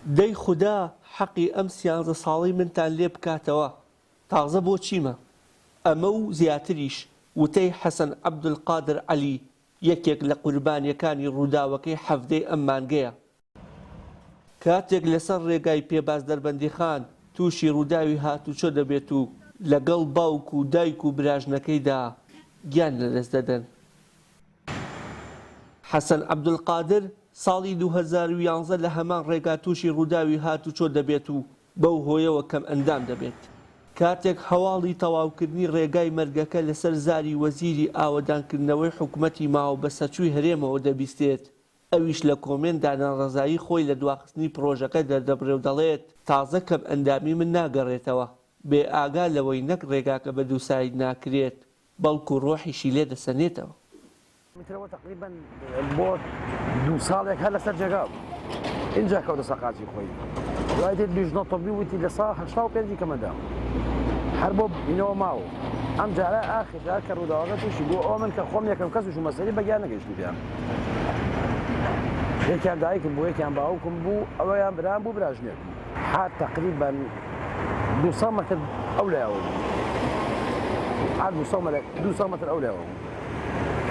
دەی خوددا حەقی ئەم 13 ساڵی منتان لێ بکاتەوە تازە بۆ چیمە ئەمە و زیاتریش وتەی حەسەن عەبدولقادر عەلی یەکێک لە قوربانیەکانی ڕووداوەکەی هەفتەی ئەم مانگەیە. کاتێک لەسەر ڕێگای پێباز دەربەندیخان تووشی ڕووداوی هاتوچۆ دەبێت و لەگەڵ باوک و دایک و براژنەکەیدا گیان لەدەست دەدەن. حەسەن عەبدولقادر ساڵی 2011 لە هەمان ڕێگا تووشی ڕووداوی هاتوچۆ دەبێت و بەو هۆیەوە کەم ئەندام دەبێت. کاتێک هەواڵی تەواوکردنی ڕێگای مەرگەکە لەسەر زاری وەزیری ئاوەدانکردنەوەی حکوومەتی ماوە بە سەچووی هەرێمەوە دەبیستێت، ئەویش لە کۆمێن داناڕەزایی خۆی لە دواخستنی پرۆژەکە دەردەبرێ و دەڵێت تازە کەم ئەندامی من ناگەڕێتەوە، بێ ئاگا لەوەی نەک ڕێگاکە بە دووسایی ناکرێت بەڵکو ڕۆحیشی لێ دەسەنێتەوە. مترەوە تقریبا بۆ 2 ساڵێک هەر لەسەر جێگا بوو. اینجا کەوتە سەقاتی خۆی. دوای تر لیژنە تۆبی وتی لە ساڵ 85 کەمەدا. هەر بۆ بینەوە ماوە. ئەم جارە ئاخر جار کە ڕووداوەکە تووشی بوو ئەوە من کە خۆم یەکەم کەسش و مەسەلەی بەگیان نەگەیشتم پێیان. یەکیان دایکم بوو یەکیان باوکم بوو ئەوەیان برام بوو براژنێک. حال تقریبا 200 متر ئەو لایەوە بوو. حال 200 متر ئەو لایەوە بوو.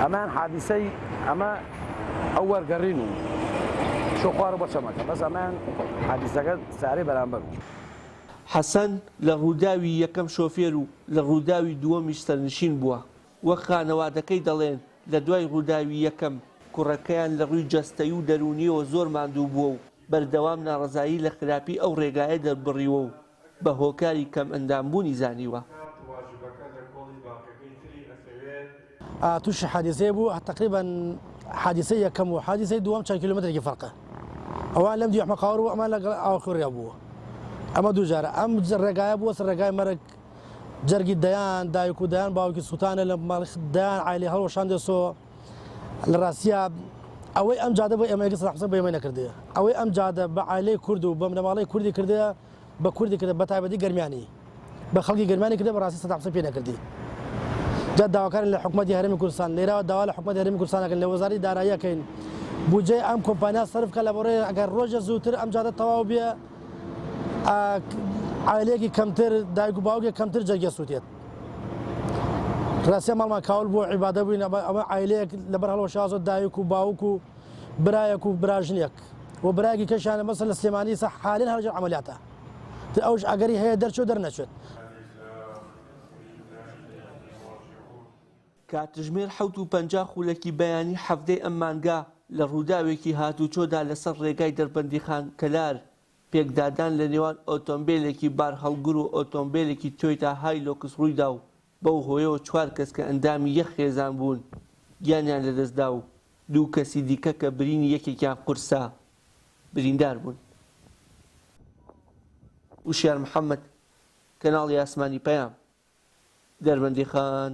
ئەمان حادیسەی ئەمە ئەو وەرگەڕین و شۆخوار بۆ چەمەکە بەس ئەمان حادیسەکە سارەی بەرامبەر بوو. حەسەن لە ڕووداوی یەکەم شۆفێر و لە ڕووداوی دووەمیش سەرنشین بووە. وەک خانەوادەکەی دەڵێن لە دوای ڕووداوی یەکەم کوڕەکەیان لە ڕووی جەستەیی و دەرونیەوە زۆر ماندوو بووە و بەردەوام ناڕەزایی لە خراپی ئەو ڕێگایە دەربڕیوە و بە هۆکاری کەم ئەندامبوونی زانیوە. تووشی حادیسەیە بوو تقریبا حادیسەی یەکەم و حادیسەی دووەم چەند کیلۆمەترێکی فەرقە. ئەوان لەم دیوە ئەحمەقاوەڕ بوو ئەمان لەگەڵ ئاوخوڕیا بووە. ئەمە دوو جارە ئەم ڕێگایە بووە سەر ڕێگای مەرگ جەرگی دەیان دایک و دەیان باوکی سووتانە لە دەیان عایلی هەڵوەشان دێسەوە لە ڕاستیە ئەوەی ئەم جادە بۆ ئێمەگە سەد حسەب بە ئێمە نەکردەیە. ئەوەی ئەم جادە بە عایلەی کورد و بە منەماڵەی کوردی کردەیە بە کوردی کردە بە تایبەتی گەرمیانی بە خەڵکی گەرمانی کردە بە ڕاستی سەد حسەب پێ نەکردی. جا داواکارن لە حکوومەتی هەرێمی کوردستان لێرەوە داوا لە حکوومەتی هەرێمی کوردستانەکەن لە وەزارەتی داراییەکەین بودجەی ئەم کۆمپانیا سەرفکە لە بەڕێ ئەگەر ڕۆژە زووتر ئەم جادە تەواو بێ عایلەیەکی کەمتر دایک و باوکێک کەمتر جەرگە سووتێت. ڕاستیە ماڵمان کاول بۆ عیبادە بووین ئەمە عایلەیەک لەبەر هەڵەوەشازۆ دایک و باوک و برایەک و براژنێک و برایەکی کەشیانە مەسەن لە سلێمانی سە حالین هەرجە عەمەلیاتە ئەوش ئەگەری هەیە دەرچۆ دەرنەچێت. کاتژمێر 7:50 خولەکی بەیانی هەفتەی ئەم مانگا لە ڕووداوێکی هاتوچۆدا لەسەر ڕێگای دەربەندیخان کەلار پێکدادان لە نێوان ئۆتۆمبیلێکی بار هەڵگر و ئۆتۆمبیلێکی تۆیتا هایلۆکس ڕوویدا و بەو هۆیەوە 4 کەس کە ئەندامی یەک خێزان بوون گیانیان لەدەستدا و 2 کەسی دیکە کە برینی یەکێکیان قورسا بریندار بوون. وشیار محەممەد کەناڵی ئاسمانی پەیام دەربەندیخان